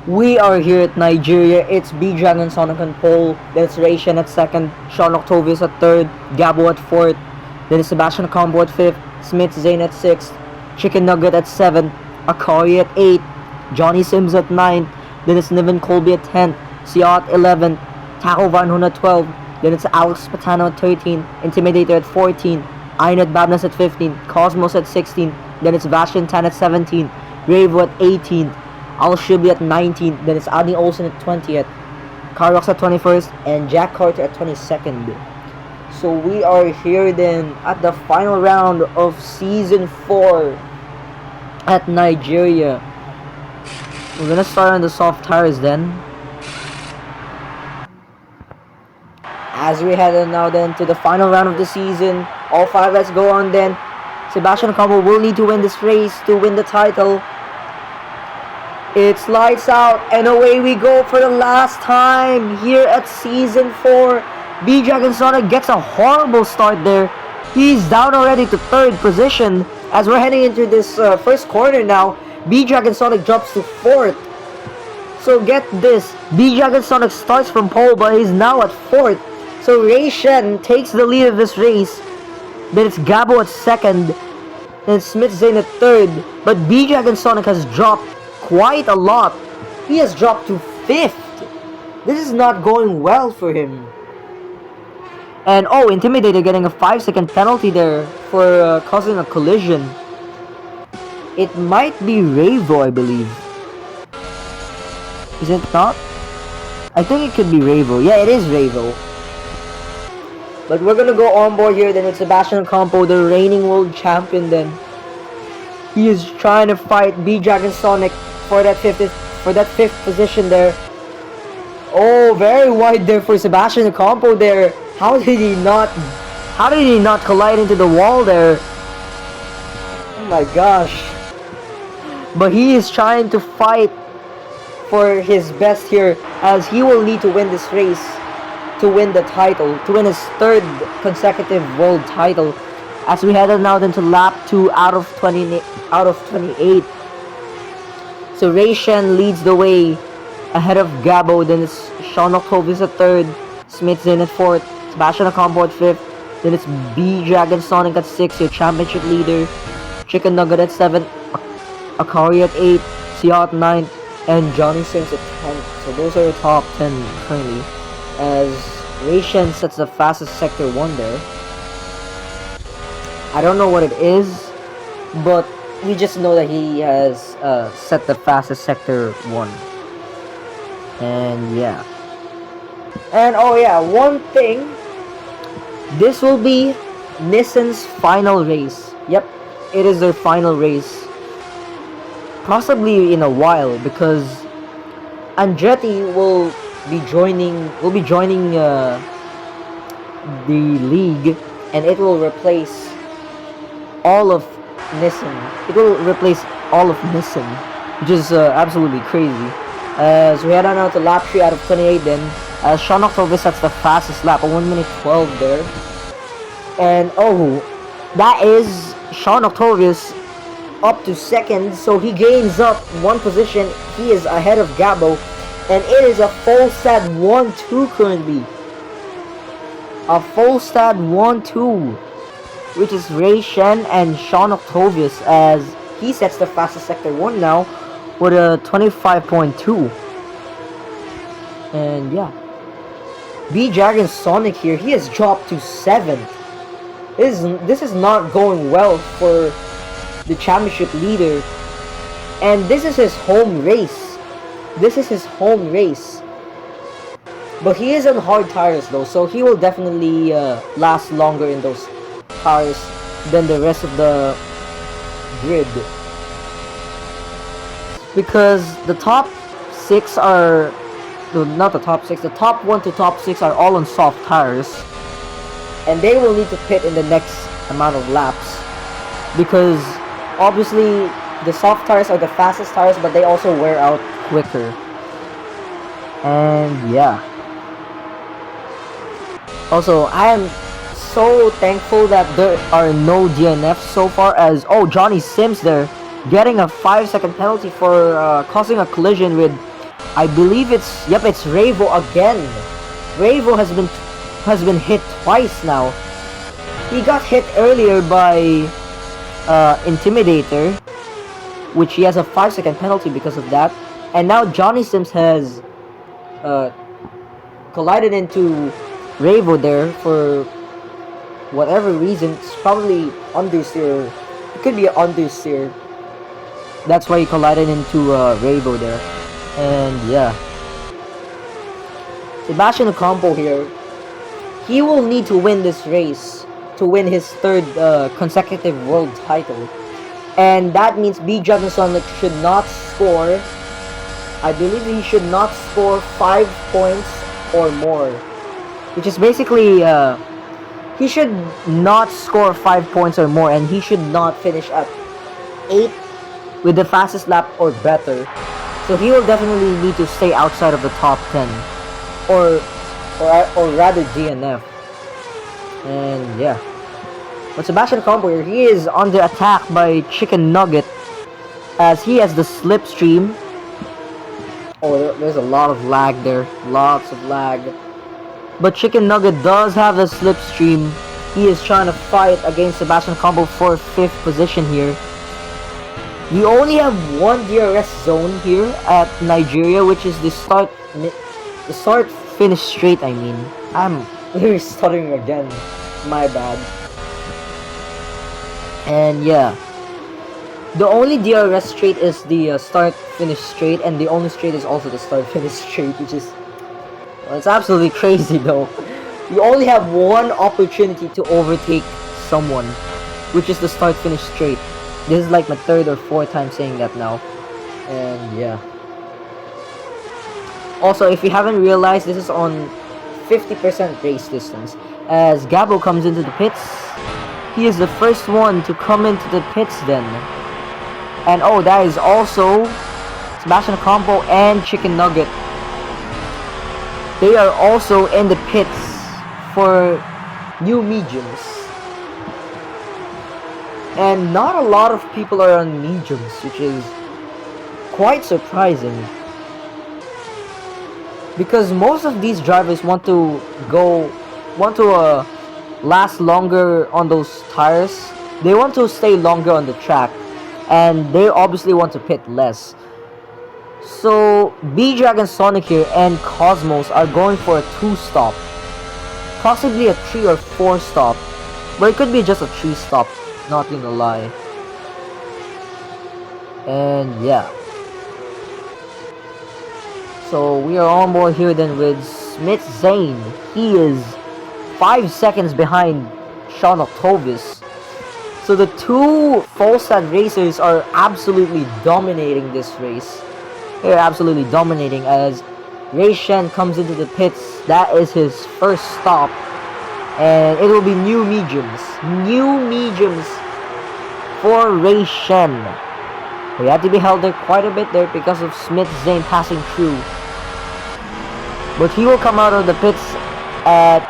We are here at Nigeria. It's B-Dragon Sonic on pole. Then it's Ratian at second. Sean Octavius at third. Gabo at fourth. Then it's Sebastian Combo at fifth. Smith Zane at sixth. Chicken Nugget at seventh. Akari at eighth. Johnny Sims at ninth. Then it's Niven Colby at 10th. Sia at 11th. Taco Van Hoon at 12th. Then it's Alex Patano at 13th. Intimidator at 14th. Inet Babnas at 15th. Cosmos at 16th. Then it's Vashian Tan at 17th. Ravo at 18th. Al Shibli at 19th. Then it's Adney Olsen at 20th. Carrox at 21st. And Jack Carter at 22nd. So we are here then at the final round of Season 4 at Nigeria. We're gonna start on the soft tires then. As we head on now then to the final round of the season. All 5 let's go on then. Sebastian Combo will need to win this race to win the title. It's lights out and away we go for the last time here at Season 4. B-Dragon Sonic gets a horrible start there. He's down already to 3rd position. As we're heading into this first corner now, B-Dragon Sonic drops to 4th. So get this, B-Dragon Sonic starts from pole but he's now at 4th. So Ray Shen takes the lead of this race. Then it's Gabo at 2nd. Then Smith Zane at 3rd. But B-Dragon Sonic has dropped quite a lot. He has dropped to 5th. This is not going well for him. And oh, Intimidator getting a 5-second penalty there for causing a collision. It might be Ravo, I believe. Is it not? I think it could be Ravo. Yeah, it is Ravo. But we're gonna go on board here then with Sebastian Compo, the reigning world champion then. He is trying to fight B-Dragon Sonic for that fifth position there. Oh, very wide there for Sebastian Compo there. How did he not collide into the wall there? Oh my gosh. But he is trying to fight for his best here, as he will need to win this race to win the title, to win his 3rd consecutive world title. As we head on now into lap 2 out of 28. So Ray Shen leads the way ahead of Gabo. Then it's Sean Octavius at 3rd. Smith Zane at 4th. Sebastian Combo at 5th. Then it's B-Dragon Sonic at 6th, your championship leader. Chicken Nugget at 7th. Akari at 8th. Sia at 9th. And Johnny Sims at 10th. So those are the top 10 currently. As Ray Shen sets the fastest sector 1 there. I don't know what it is, but we just know that he has set the fastest sector 1. And yeah. And oh yeah, one thing. This will be Nissan's final race. Yep, it is their final race. Possibly in a while, because Andretti will be joining the league, and it will replace all of Nissan. It will replace all of Nissan, which is absolutely crazy. As we head on out to lap 3 out of 28 then, as Sean Octavius sets the fastest lap, a 1 minute 12 there. And oh, that is Sean Octavius up to 2nd, so he gains up 1 position. He is ahead of Gabo, and it is a full stat 1-2 currently. A full stat 1-2, which is Ray Shen and Sean Octavius, as he sets the fastest sector 1 now with a 25.2. And yeah, B-Dragon Sonic here, he has dropped to 7th. This is not going well for the championship leader, and this is his home race. But he is on hard tires though, so he will definitely last longer in those tires than the rest of the grid, because the top 6 are not the top 6, the top 1 to top 6 are all on soft tires, and they will need to pit in the next amount of laps, because obviously the soft tires are the fastest tires, but they also wear out quicker. And yeah, also I am so thankful that there are no DNFs so far, as oh, Johnny Sims there getting a 5-second penalty for causing a collision with I believe it's Revo again. Revo has been hit twice now. He got hit earlier by Intimidator, which he has a 5-second penalty because of that. And now Johnny Sims has collided into Revo there for whatever reason. It's probably understeer. It could be an understeer. That's why he collided into Revo there. And yeah, Sebastian Ocampo here, he will need to win this race to win his third consecutive world title. And that means B-Dragon Sonic should not score, I believe he should not score 5 points or more. Which is basically, he should not score 5 points or more, and he should not finish at 8 with the fastest lap or better. So he will definitely need to stay outside of the top 10. Or rather DNF. And yeah. But Sebastian Ocampo here, he is under attack by Chicken Nugget, as he has the slipstream. Oh, there's a lot of lag there. Lots of lag. But Chicken Nugget does have the slipstream. He is trying to fight against Sebastian Ocampo for 5th position here. You only have one DRS zone here at Nigeria, which is the start finish straight. I mean, I'm literally stuttering again. My bad. And yeah, the only DRS straight is the start finish straight, and the only straight is also the start finish straight, which is, well, it's absolutely crazy though. You only have one opportunity to overtake someone, which is the start finish straight. This is like my 3rd or 4th time saying that now. And yeah. Also, if you haven't realized, this is on 50% race distance. As Gabo comes into the pits, he is the first one to come into the pits then. And oh, that is also Sebastian Ocampo and Chicken Nugget. They are also in the pits for new mediums. And not a lot of people are on mediums, which is quite surprising. Because most of these drivers want to last longer on those tires. They want to stay longer on the track, and they obviously want to pit less. So B-Dragon Sonic here and Cosmos are going for a 2-stop, possibly a 3 or 4 stop, but it could be just a 3 stop, not gonna lie. And yeah, so we are on board here then with Smith Zane. He is 5 seconds behind Sean Octovis. So the two Volstad racers are absolutely dominating this race. They're absolutely dominating as Ray Shen comes into the pits. That is his first stop. And it will be new mediums. New mediums for Ray Shen. We had to be held there quite a bit there because of Smith Zane passing through. But he will come out of the pits at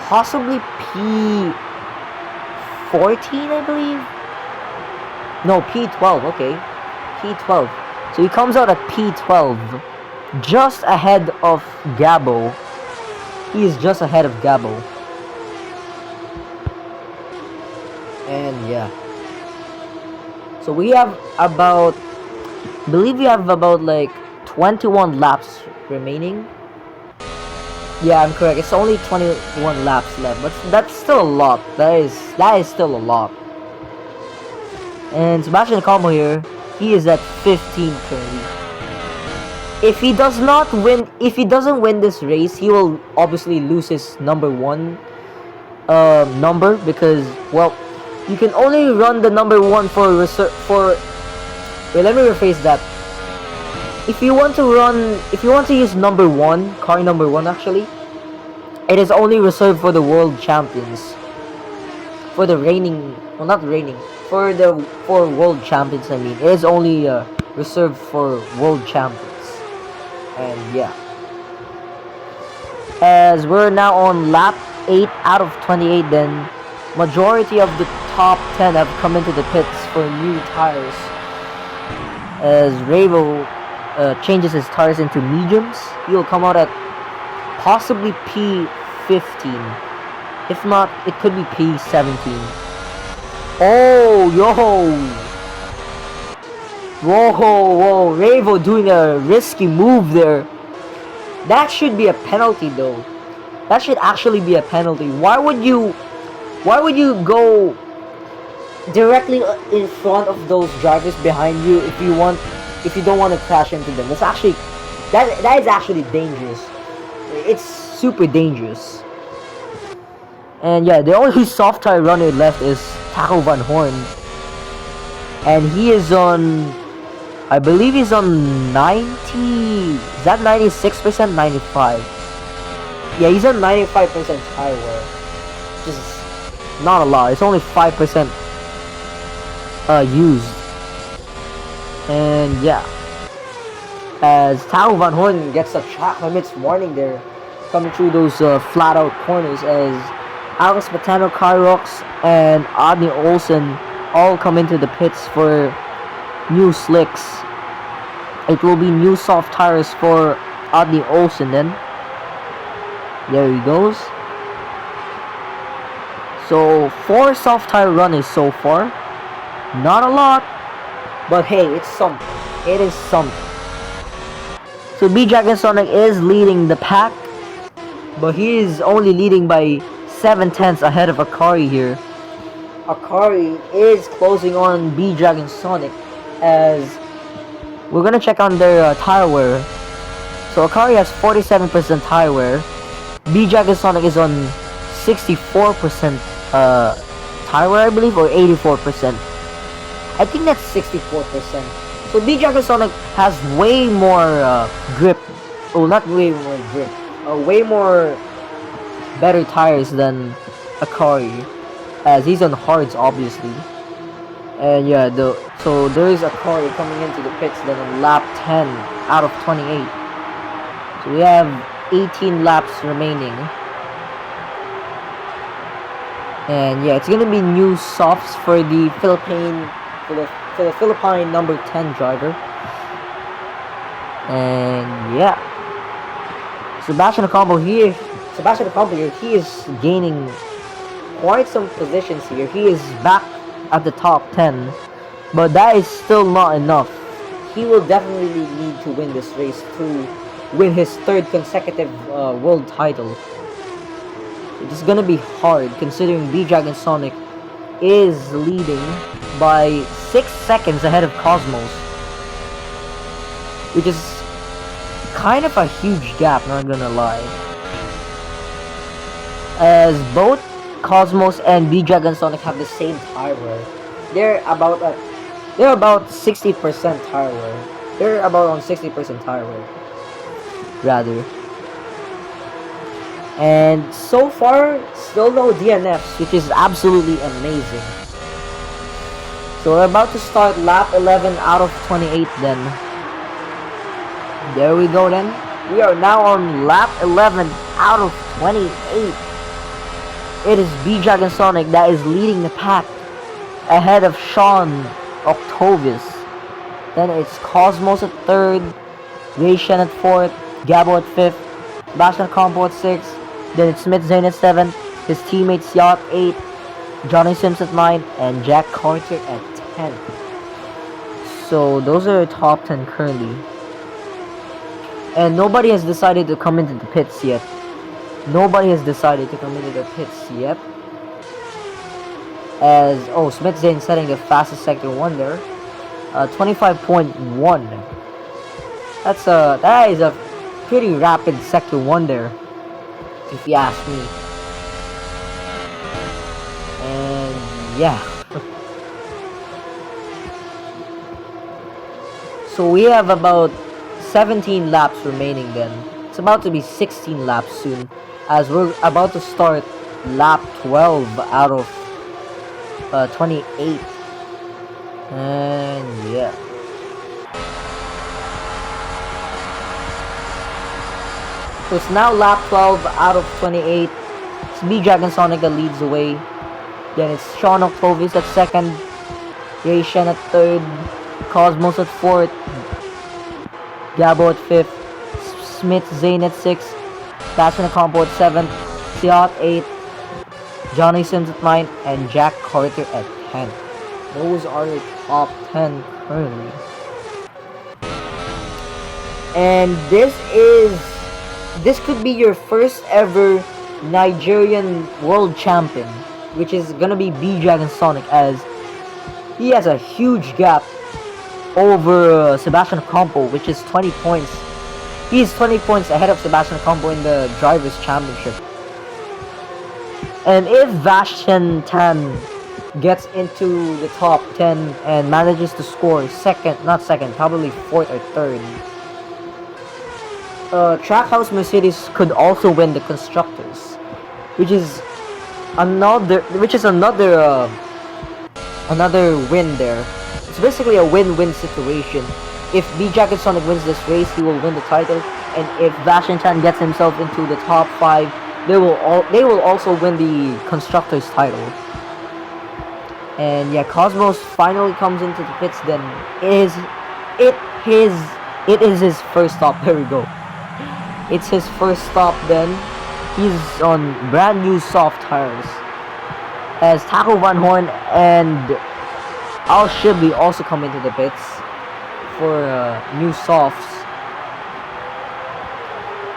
possibly P14, I believe. No, P12, okay. P12. So he comes out at P12. Just ahead of Gabo. He is just ahead of Gabo. And yeah. So we have about, I believe we have about like 21 laps remaining. Yeah, I'm correct. It's only 21 laps left, but that's still a lot. That is still a lot. And Sebastian Ocampo here, he is at 15 currently. If he doesn't win this race, he will obviously lose his number 1 number, because, well, you can only run the number 1 for wait, let me rephrase that. If you want to use number 1, car number 1 actually, it is only reserved for the world champions. For the reigning, well, not reigning, for world champions, I mean. It is only reserved for world champions. And yeah. As we're now on lap 8 out of 28, then majority of the top 10 have come into the pits for new tires. As Revo changes his tires into mediums, he'll come out at possibly P15. If not, it could be P17. Oh, yo! Whoa, Ravo doing a risky move there. That should be a penalty though. That should actually be a penalty. Why would you go directly in front of those drivers behind you if you don't want to crash into them? That's actually that is actually dangerous. It's super dangerous. And yeah, the only soft tire runner left is Taco Van Horn, and he is on, I believe he's on 90. Is that 96%? 95. Yeah, he's on 95% tire wear, which is not a lot. It's only 5% used. And yeah, as Taco Van Horn gets a track limits warning there, coming through those flat out corners, as Alex Matano, Kyrox, and Adney Olsen all come into the pits for new slicks. It will be new soft tires for Adney Olsen then. There he goes. So 4 soft tire runners so far. Not a lot, but hey, it's something. It is something. So B-Dragon Sonic is leading the pack, but he is only leading by 7/10 ahead of Akari here. Akari is closing on B-Dragon Sonic, as we're gonna check on their tire wear. So Akari has 47% tire wear. B-Dragon Sonic is on 64% tire wear, I believe, or 84%. I think that's 64%. So B-Dragon Sonic has way more grip. Oh, not way more grip. Way more better tires than Akari, as he's on hards obviously. And yeah, so there is Akari coming into the pits then on lap 10 out of 28. So we have 18 laps remaining. And yeah, it's gonna be new softs for the Philippine number 10 driver. And yeah, Sebastian Ocampo here, he is gaining quite some positions here. He is back at the top 10, but that is still not enough. He will definitely need to win this race to win his 3rd consecutive world title. It's gonna be hard considering B-Dragon Sonic is leading by 6 seconds ahead of Cosmos, which is kind of a huge gap, not gonna lie, as both Cosmos and B-Dragon Sonic have the same tire wear. They're about 60% tire wear. They're about on 60% tire wear, rather. And so far, still no DNFs, which is absolutely amazing. So we're about to start lap 11 out of 28 then. There we go then. We are now on lap 11 out of 28. It is B-Dragon Sonic that is leading the pack ahead of Sean Octavius. Then it's Cosmos at 3rd, Ray Shen at 4th, Gabo at 5th, Sebastian Ocampo at 6th, then it's Smith Zane at 7th, his teammates Yacht 8, Johnny Sims at 9, and Jack Carter at 10. So those are top 10 currently. And nobody has decided to come into the pits yet. As Smith Zane setting the fastest sector 1 there. 25.1. That is a pretty rapid sector 1 there, if you ask me. And yeah. So we have about 17 laps remaining then. It's about to be 16 laps soon, as we're about to start lap 12 out of 28. And yeah. So it's now lap 12 out of 28. It's B-Dragon Sonic that leads the way. Then it's Sean Octavius at 2nd, Ray Shen at 3rd, Cosmos at 4th, Gabo at 5th, Smith Zane at 6th, Passion Combo at 7th, Siat 8th, Johnny Sims at 9th, and Jack Carter at 10th. Those are the top 10 currently. And this could be your first ever Nigerian world champion, which is gonna be B-Dragon Sonic, as he has a huge gap over Sebastian Ocampo, which is 20 points. He's 20 points ahead of Sebastian Ocampo in the Drivers' Championship. And if Vashtian Tan gets into the top 10 and manages to score probably 4th or 3rd, Trackhouse Mercedes could also win the Constructors, which is another win there. It's basically a win-win situation. If B-Jacket Sonic wins this race, he will win the title, and if Vashtian Tan gets himself into the top 5, they will also win the Constructors title. And yeah, Cosmos finally comes into the pits. Then it is his first stop. There we go. It's his first stop. Then he's on brand new soft tires, as Taco Van Horn and Al Shibli also come into the pits for new softs.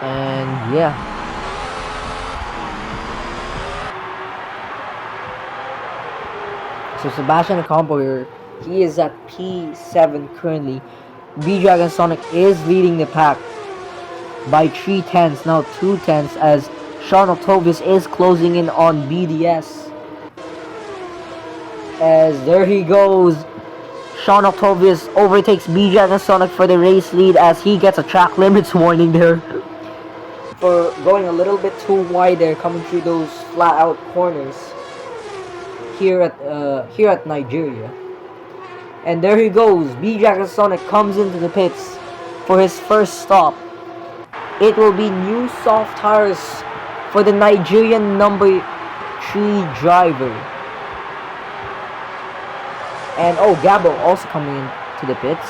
And yeah, so Sebastian Ocampo here, he is at P7 currently. B-Dragon Sonic is leading the pack by 3 tenths, now 2 tenths, as Sean Octavius is closing in on BDS. As there he goes, Sean Octavius overtakes B-Dragon Sonic for the race lead, as he gets a track limits warning there for going a little bit too wide there, coming through those flat out corners here at Nigeria. And there he goes, B-Dragon Sonic comes into the pits for his first stop. It will be new soft tires for the Nigerian number 3 driver. And oh, Gabo also coming into the pits.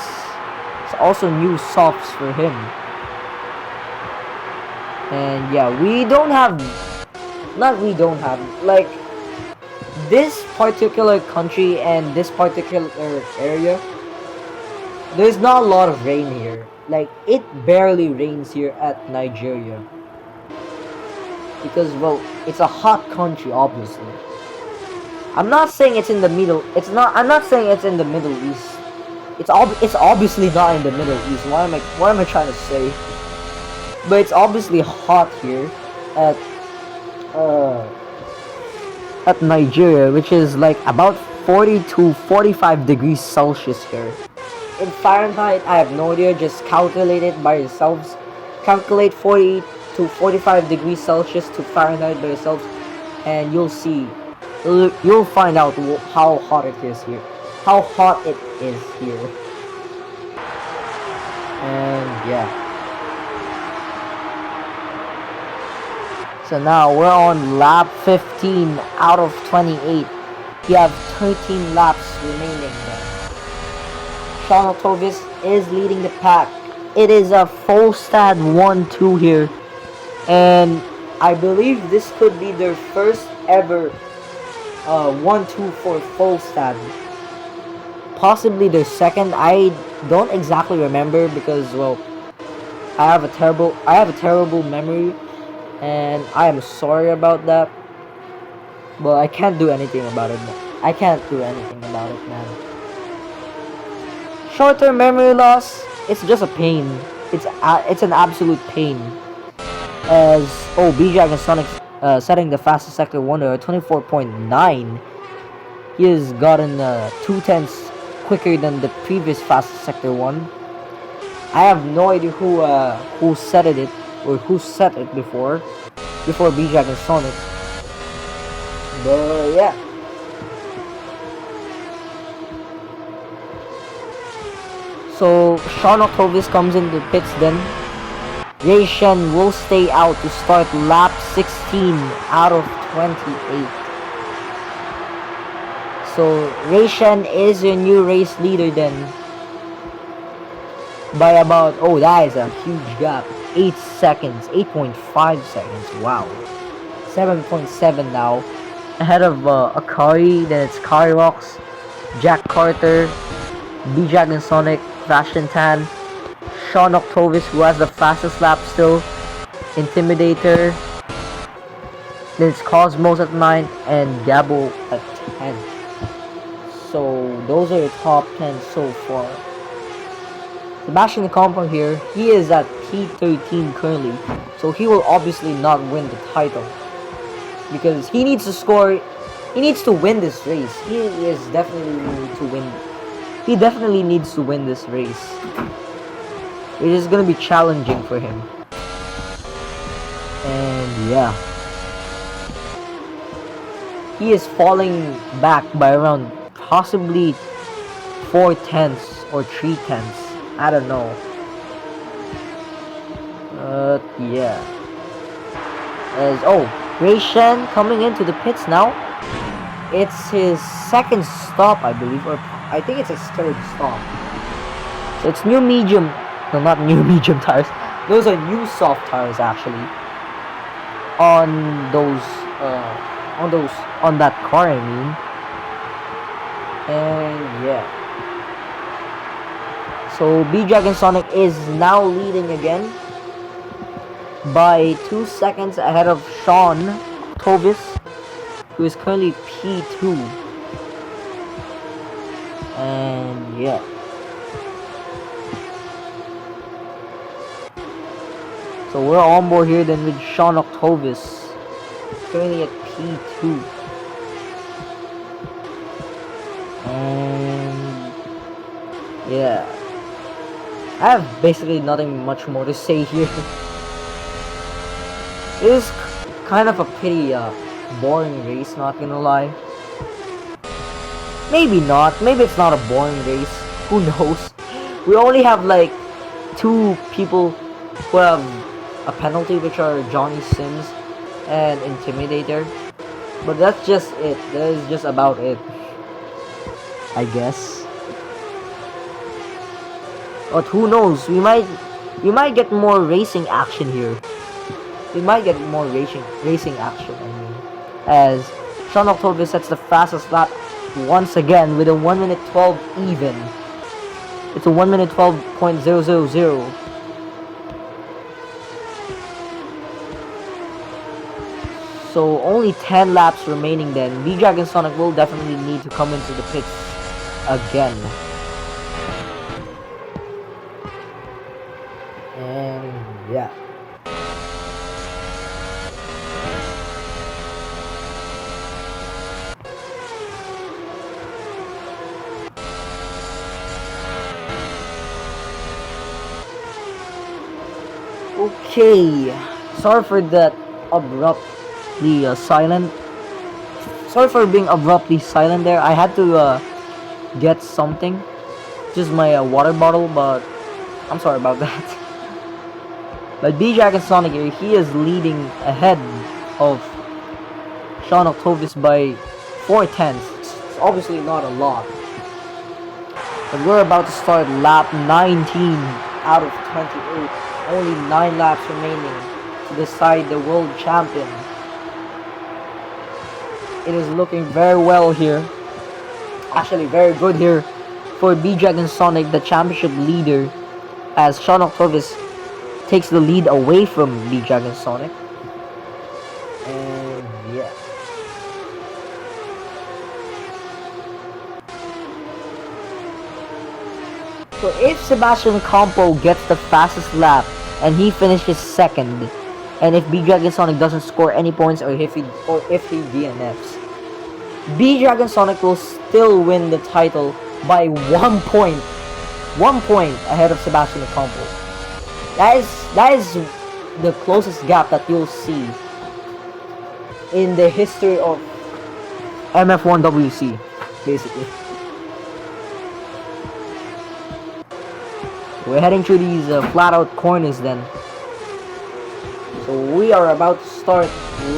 It's also new softs for him. And yeah, like, this particular country and this particular area, there's not a lot of rain here. Like, it barely rains here at Nigeria, because, well, it's a hot country, obviously. I'm not saying it's in the middle. I'm not saying it's in the Middle East. It's obviously not in the Middle East. What am I trying to say? But it's obviously hot here at Nigeria, which is like about 40 to 45 degrees Celsius here. In Fahrenheit, I have no idea. Just calculate it by yourselves. Calculate 40 to 45 degrees Celsius to Fahrenheit by yourselves, and you'll see. You'll find out how hot it is here. How hot it is here. And yeah. So now we're on lap 15 out of 28. We have 13 laps remaining there. Sean Octavius is leading the pack. It is a full stat 1-2 here. And I believe this could be their first ever 1-2 for full stat. Possibly their second. I don't exactly remember, because, well, I have a terrible memory, and I am sorry about that. But I can't do anything about it. Man. Short-term memory loss, it's just a pain. It's an absolute pain. As B-Dragon Sonic setting the fastest sector 1 at 24.9. He has gotten 2 tenths quicker than the previous fastest sector 1. I have no idea who set it or who set it before B-Dragon Sonic. But yeah. So Sean Octavius comes in the pits then. Ray Shen will stay out to start lap 16 out of 28. So Ray Shen is your new race leader then. by about, oh, that is a huge gap. 8 seconds, 8.5 seconds. Wow. 7.7 now. Ahead of Akari, then it's Kyrox, Jack Carter, B-Dragon Sonic, Fashion Tan, Sean Octovis, who has the fastest lap still, Intimidator, then it's Cosmos at 9, and Gabo at 10. So those are your top 10 so far. Sebastian Campo here, he is at P13 currently, so he will obviously not win the title. Because he needs to score, he needs to win this race. He definitely needs to win this race. It is gonna be challenging for him. And yeah. He is falling back by around possibly 4/10 or 3/10. I don't know. Yeah. Ray Shen coming into the pits now. It's his second stop, I believe, or I think it's his third stop. So it's new medium, no, not new medium tires. Those are new soft tires actually. On that car, I mean. And yeah. So B-Dragon Sonic is now leading again by 2 seconds ahead of Sean Tovis, who is currently P2. And yeah. So we're on board here then with Sean Octovis, currently at P2. And yeah. I have basically nothing much more to say here. It is kind of a pretty boring race, not gonna lie. Maybe not. Maybe it's not a boring race. Who knows? We only have like 2 people who have a penalty, which are Johnny Sims and Intimidator. But that's just it. That is just about it, I guess. But who knows? We might get more racing action here. We might get more racing action, I mean. As Sean October sets the fastest lap once again with a 1 minute 12 even. It's a 1 minute 12.000. So only 10 laps remaining then. B-Dragon Sonic will definitely need to come into the pits again. And yeah. Okay, sorry for that abruptly silent. Sorry for being abruptly silent there. I had to get something, just my water bottle, but I'm sorry about that. But B-Dragon Sonic here, he is leading ahead of Sean Octovis by 4/10. It's obviously not a lot. But we're about to start lap 19 out of 28. Only 9 laps remaining to decide the world champion. It is looking very well here. Actually, very good here for B-Dragon Sonic, the championship leader, as Sean Octovis takes the lead away from B-Dragon Sonic. And yeah. So if Sebastian Campo gets the fastest lap and he finishes second, and if B-Dragon Sonic doesn't score any points, or if he DNFs, B-Dragon Sonic will still win the title by 1 point. 1 point ahead of Sebastian Campo. That is the closest gap that you'll see in the history of MF1WC, basically. We're heading through these flat out corners then. So we are about to start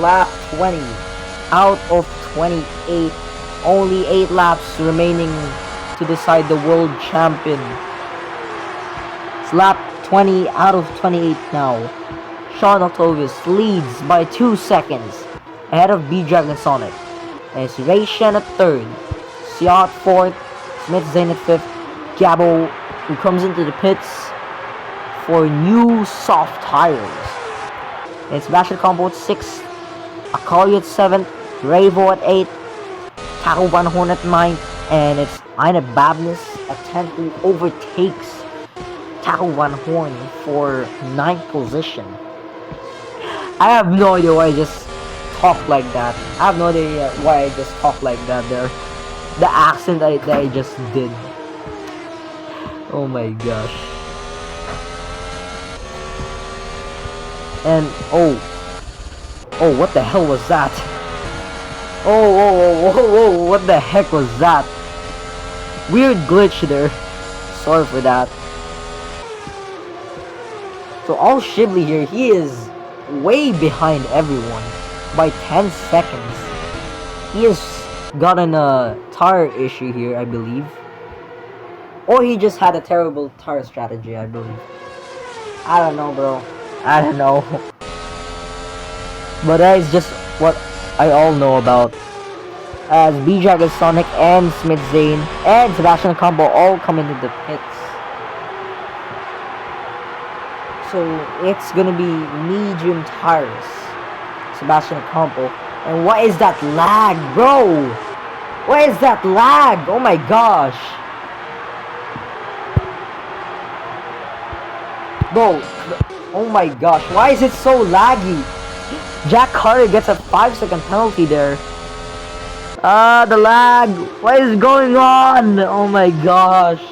lap 20 out of 28. Only 8 laps remaining to decide the world champion. It's lap 20 out of 28 now. Sean Octavius leads by 2 seconds ahead of B-Dragon Sonic. And it's Ray Shen at 3rd, Siat 4th, Smith Zane at 5th, Gabo, who comes into the pits for new soft tires. And it's Sebastian Combo at 6th, Akali at 7th, Ravo at 8th, Taco Van Horn at 9th, and it's Aina Babness at 10th, who overtakes Taco Van Horn for 9th position. I have no idea why I just talk like that. I have no idea why I just talk like that there. The accent that I just did. Oh my gosh. And oh, what the hell was that? Oh, what the heck was that? Weird glitch there. Sorry for that. So all Shibli here, he is way behind everyone by 10 seconds. He has gotten a tire issue here, I believe. Or he just had a terrible tire strategy, I believe. I don't know, bro. I don't know. But that is just what I all know about. As B-Dragon Sonic and Smith Zane and Sebastian Combo all come into the pits. So it's gonna be medium tires. Sebastian Combo. And what is that lag, bro? What is that lag? Oh my gosh. Bro, oh my gosh, why is it so laggy? Jack Carter gets a 5-second penalty there. The lag. What is going on? Oh my gosh.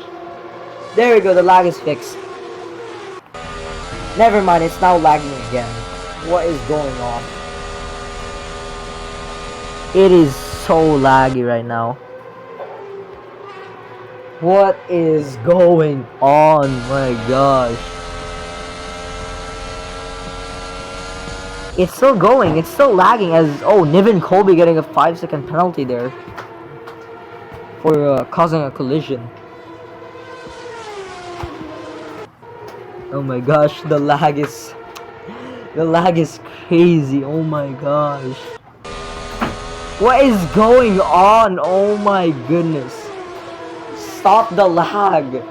There we go, the lag is fixed. Never mind, it's now lagging again. What is going on? It is so laggy right now. What is going on? My gosh. It's still going, it's still lagging as, oh, Niven Colby getting a 5-second penalty there for causing a collision. Oh my gosh, the lag is crazy. Oh my gosh. What is going on? Oh my goodness. Stop the lag.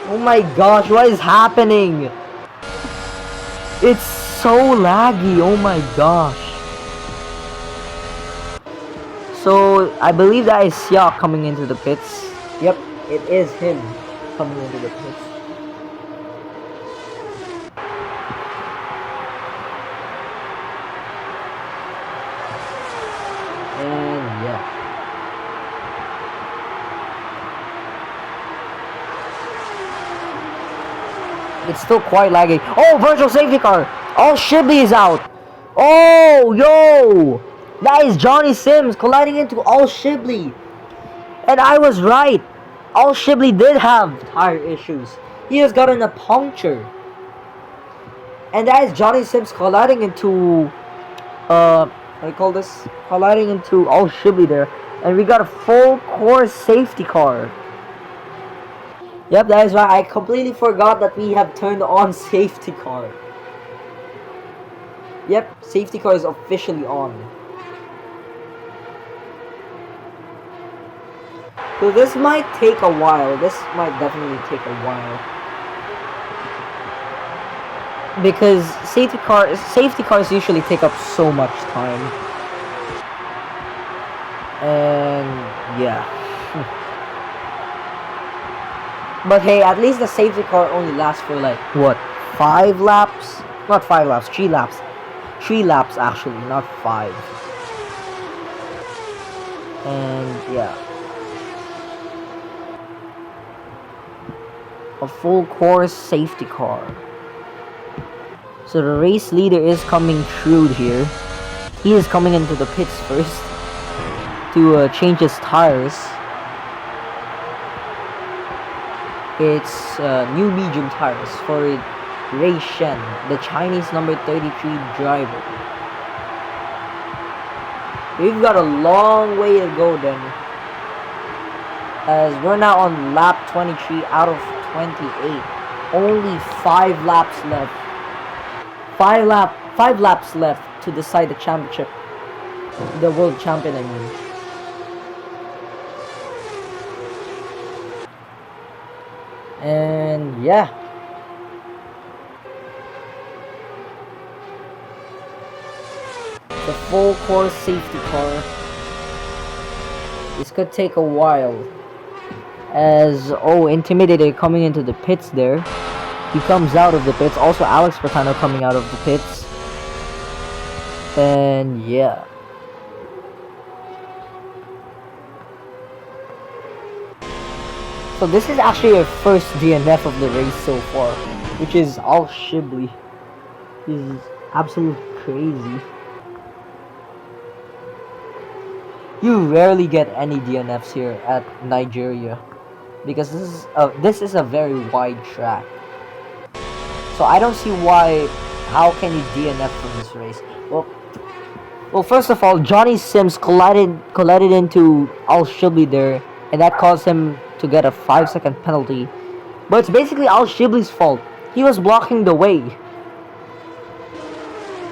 Oh my gosh, what is happening? It's so laggy, oh my gosh. So, I believe that is Siak coming into the pits. Yep, it is him coming into the pits. And yeah. It's still quite laggy. Oh, virtual safety car. Oh, Shibli is out. Oh, yo. That is Johnny Sims colliding into All Shibli. And I was right. All Shibli did have tire issues. He has gotten a puncture. And that is Johnny Sims colliding into, what do you call this? Colliding into All Shibli there. And we got a full course safety car. Yep, that is right. I completely forgot that we have turned on safety car. Yep, safety car is officially on. So this might take a while. This might definitely take a while. Because safety cars usually take up so much time. And yeah. But hey, at least the safety car only lasts for like, what, 5 laps? Not 5 laps, 3 laps. 3 laps actually, not 5. And yeah. A full course safety car. So the race leader is coming through here. He is coming into the pits first to change his tires. It's new medium tires for Ray Shen, the Chinese number 33 driver. We've got a long way to go then. as we're now on lap 23 out of 28. Only 5 laps left. 5 laps left to decide the championship. The world champion, I mean. And yeah. The full course safety car. This could take a while. As Intimidator coming into the pits there. He comes out of the pits. Also Alex Patano coming out of the pits. And yeah. So this is actually our first DNF of the race so far, which is Al Shibli. This is absolutely crazy. You rarely get any DNFs here at Nigeria, because this is a very wide track. So I don't see how can you DNF from this race? Well, first of all, Johnny Sims collided into Al Shibli there, and that caused him to get a 5-second penalty. But it's basically Al Shibli's fault. He was blocking the way.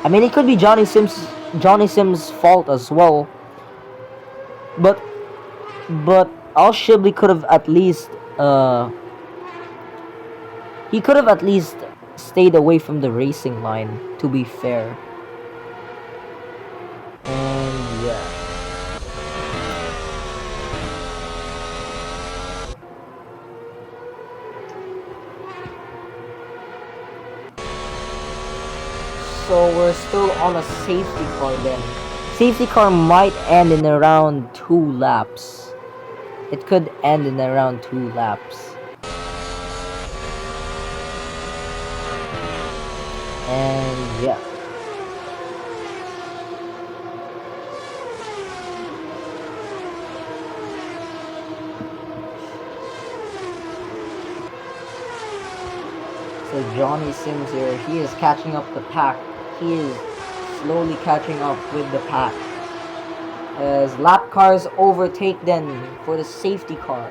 I mean, it could be Johnny Sims' fault as well. But Al Shibli could have at least stayed away from the racing line, to be fair. And yeah. So we're still on a safety car then. Safety car might end in around 2 laps. It could end in around 2 laps. And yeah. So Johnny Sims here, he is catching up the pack. He is slowly catching up with the pack. As lap cars overtake them for the safety car.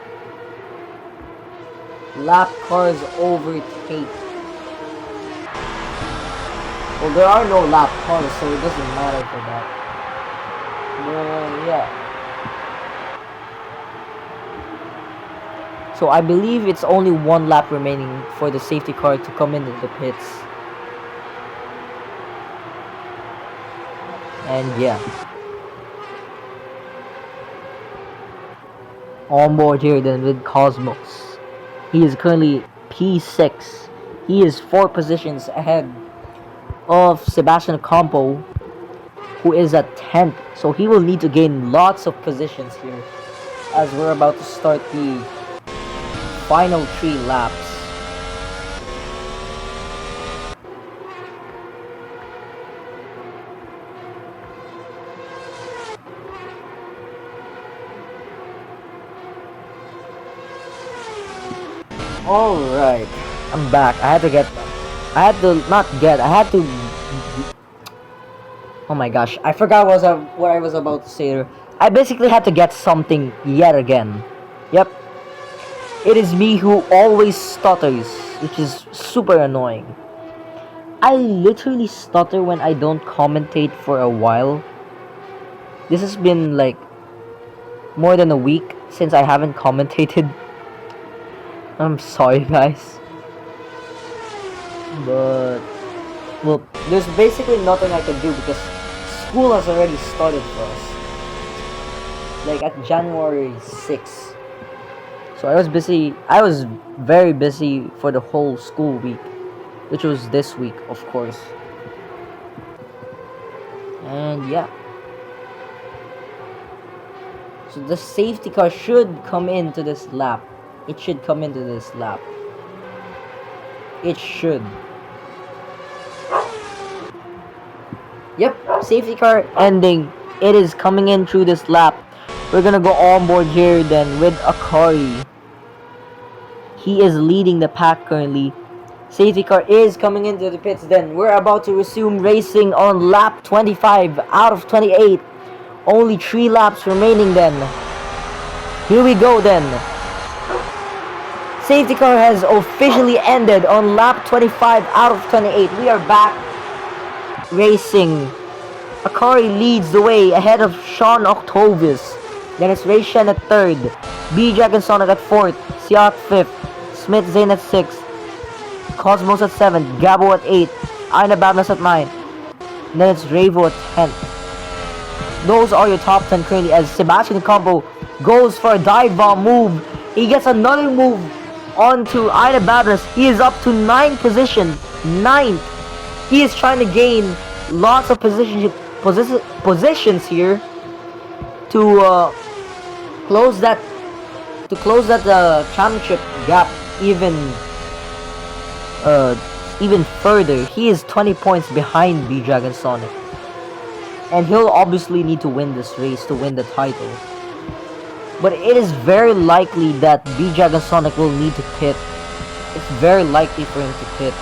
Lap cars overtake. Well, there are no lap cars, so it doesn't matter for that. But yeah. So I believe it's only 1 lap remaining for the safety car to come into the pits. And yeah. On board here then with Cosmos. He is currently P6. He is 4 positions ahead of Sebastian Campo, who is at 10th. So he will need to gain lots of positions here as we're about to start the final 3 laps. Alright, I'm back. Oh my gosh, I forgot what I was about to say there. I basically had to get something yet again. Yep. It is me who always stutters, which is super annoying. I literally stutter when I don't commentate for a while. This has been like more than a week since I haven't commentated. I'm sorry guys. But well, there's basically nothing I can do because school has already started for us. Like at January 6th. So I was very busy for the whole school week, which was this week, of course. And yeah. So the safety car should come into this lap. It should come into this lap. It should. Yep, safety car ending. It is coming in through this lap. We're gonna go on board here then with Akari. He is leading the pack currently. Safety car is coming into the pits then. We're about to resume racing on lap 25 out of 28. Only 3 laps remaining then. Here we go then. Safety car has officially ended on lap 25 out of 28. We are back racing. Akari leads the way ahead of Sean Octavius. Then it's Ray Shen at 3rd. B-Jack and Sonic at 4th. Siak 5th. Smith Zane at 6th. Cosmos at 7th. Gabo at 8th. Aina Babnas at 9th. Then it's Ravo at 10th. Those are your top 10 currently as Sebastian Campo goes for a dive bomb move. He gets another move onto Aina Babnas. He is up to 9th position. 9th. He is trying to gain lots of positions here to close that championship gap even further. He is 20 points behind B-Dragon Sonic, and he'll obviously need to win this race to win the title. But it is very likely that B-Dragon Sonic will need to pit. It's very likely for him to pit.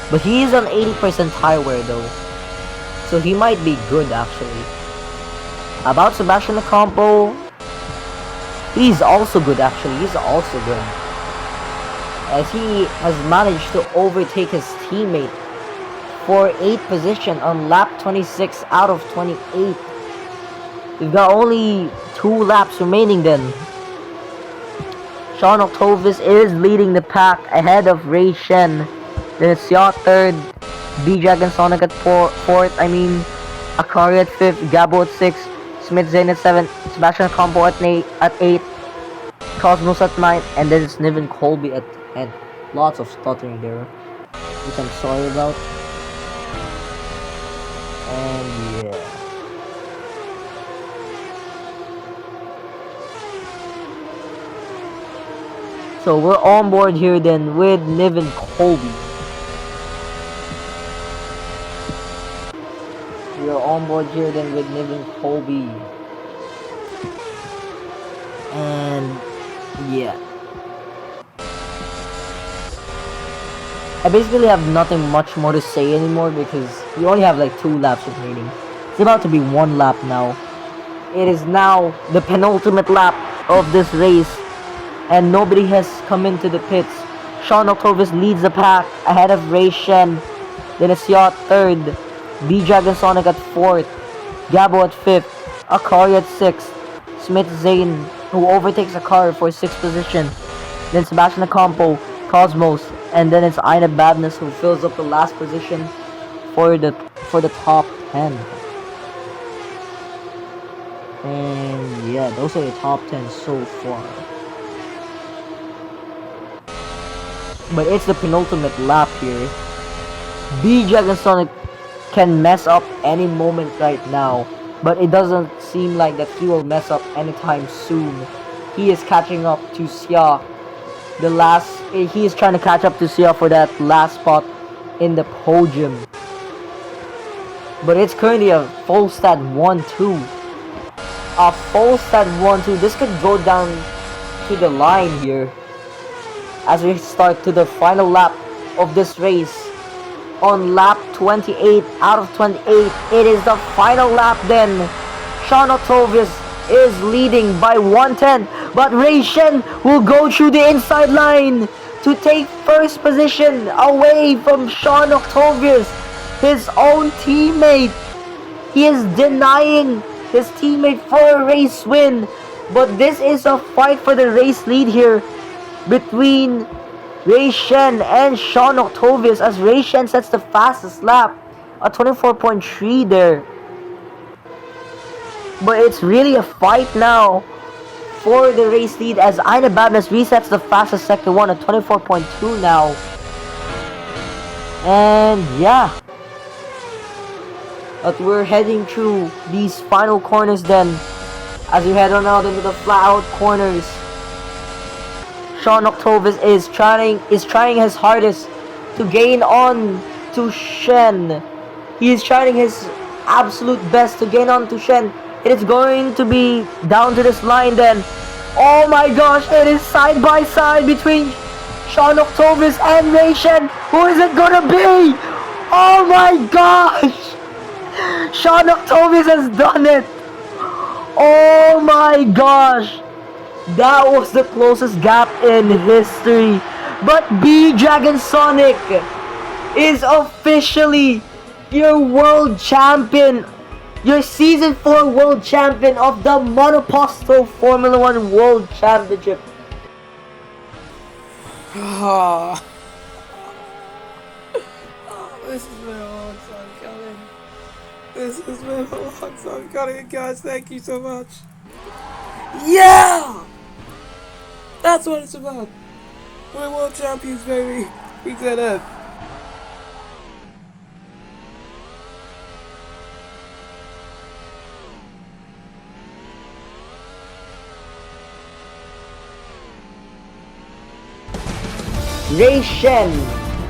But he is on 80% tire wear though, so he might be good actually. About Sebastian Ocampo, he's also good actually. He's also good, as he has managed to overtake his teammate for 8th position on lap 26 out of 28. We've got only 2 laps remaining then. Sean Octavius is leading the pack ahead of Ray Shen. Then it's Yacht 3rd, B-Dragon Sonic at 4th, Akari at 5th, Gabo at 6th, Smith Zane at 7th, Sebastian Campo at 8th, Cosmos at 9th, and then it's Niven Colby at 10th. Lots of stuttering there, which I'm sorry about. And yeah. So we're on board here then with Niven Colby. We are on board here then with Niven Colby. And yeah. I basically have nothing much more to say anymore because we only have like 2 laps remaining. It's about to be 1 lap now. It is now the penultimate lap of this race, and nobody has come into the pits. Sean Octavius leads the pack ahead of Ray Shen. Then it's Yacht 3rd, B-Dragon Sonic at 4th, Gabo at 5th, Akari at 6th, Smith Zane, who overtakes Akari for 6th position. Then Sebastian Ocampo, Cosmos, and then it's Aina Babnas who fills up the last position for the top 10. And yeah, those are the top 10 so far. But it's the penultimate lap here. B-Dragon Sonic can mess up any moment right now, but it doesn't seem like that he will mess up anytime soon. He is catching up to Xia. He is trying to catch up to Xia for that last spot in the podium. But it's currently a full stat 1-2. A full stat 1-2. This could go down to the line here as we start to the final lap of this race. On lap 28 out of 28, it is the final lap then. Sean Octavius is leading by 1/10, but Ray Shen will go through the inside line to take first position away from Sean Octavius, his own teammate. He is denying his teammate for a race win, but this is a fight for the race lead here between Ray Shen and Sean Octavius, as Ray Shen sets the fastest lap at 24.3 there. But it's really a fight now for the race lead as Aina Babnas resets the fastest sector 1 at 24.2 now. And yeah, but we're heading through these final corners then, as we head on out into the flat out corners. Sean Octavius is trying his hardest to gain on to Shen. He is trying his absolute best to gain on to Shen. It is going to be down to this line then. Oh my gosh, it is side by side between Sean Octavius and Ray Shen. Who is it gonna be? Oh my gosh! Sean Octavius has done it! Oh my gosh! That was the closest gap in history. But B-Dragon Sonic is officially your world champion. Your Season 4 world champion of the Monoposto Formula 1 World Championship. This has been a long time coming. This has been a long time coming, guys. Thank you so much. Yeah! That's what it's about. We're world champions, baby. We did it. Ray Shen,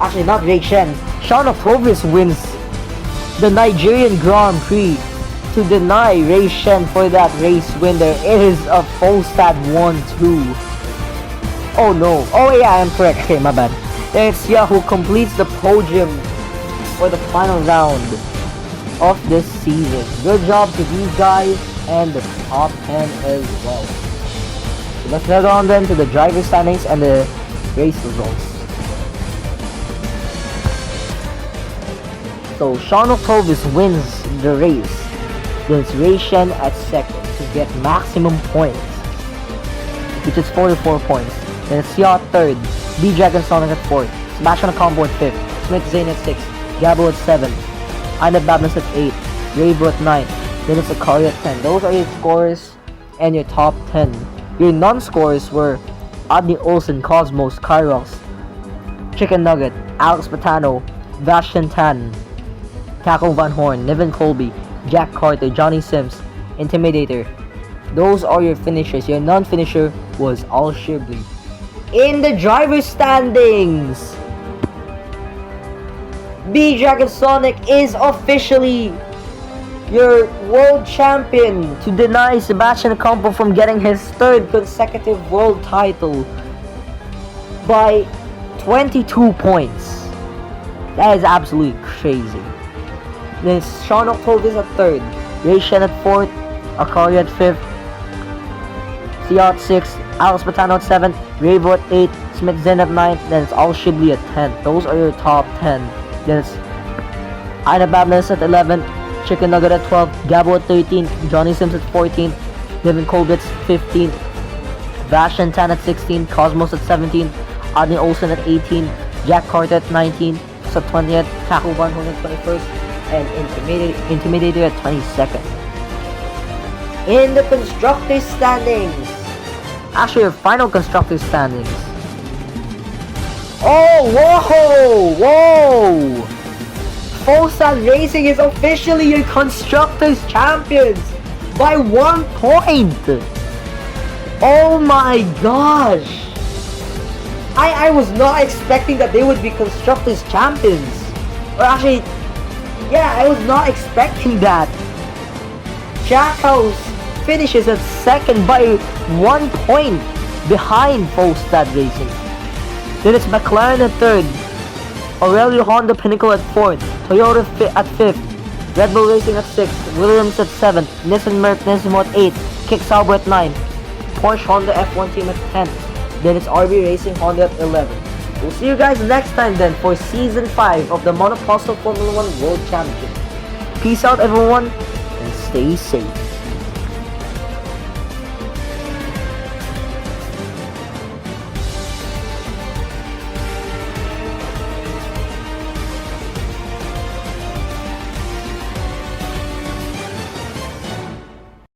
actually not Ray Shen, Sean Provis wins the Nigerian Grand Prix to deny Ray Shen for that race win. There is a full stat 1-2. Oh no, oh yeah, I'm correct, okay, my bad. Then it's Yahoo completes the podium for the final round of this season. Good job to these guys and the top 10 as well. So let's head on then to the driver standings and the race results. So Sean Provis wins the race. Then it's Ray Shen at second to get maximum points, which is 44 points. Then it's Sia at third, B-Dragon Sonic at fourth, Smash on a Combo at fifth, Smith Zane at sixth, Gabo at seventh, Ina Babness at eighth, Ravo at ninth, then it's Akari at 10. Those are your scores and your top 10. Your non-scores were Adni Olsen, Cosmos, Kairos, Chicken Nugget, Alex Patano, Vashon Tan, Taco Van Horn, Niven Colby, Jack Carter, Johnny Sims, Intimidator. Those are your finishers. Your non-finisher was Al Shibley. In the driver standings, B-Dragon Sonic is officially your world champion to deny Sebastian Campo from getting his third consecutive world title by 22 points. That is absolutely crazy. Then Sean Provis at third, Ray Shen at fourth, Akari at fifth, Sia at sixth, Alex Patano at seventh, Ravo at eighth, Smith Zen at ninth, then it's Al Shibley at 10th. Those are your top 10. Then it's Ina Babness at 11th, Chicken Nugget at 12th, Gabo at 13th, Johnny Sims at 14th, Devin Colbitz 15th, Vashon Tan at 16th, Cosmos at 17th, Adni Olsen at 18th, Jack Carter at 19th, at 20th, Taco Van Horn at 21st, and Intimidator at 22nd. In the constructors standings, actually your final constructors standings. Oh, whoa! Full-Stat Racing is officially your constructors champions by 1 point. Oh my gosh! I was not expecting that they would be constructors champions. Or actually, yeah, I was not expecting that. Jackhouse finishes at second by 1 point behind Full-Stat Racing. Then it's McLaren at third, Aurelio Honda Pinnacle at fourth, Toyota at fifth, Red Bull Racing at sixth, Williams at seventh, Nissan Merc Nismo at eighth, Kick Sauber at ninth, Porsche Honda F1 team at 10th. Then it's RB Racing Honda at 11th. We'll see you guys next time then for Season 5 of the Monoposto Formula 1 World Championship. Peace out everyone and stay safe.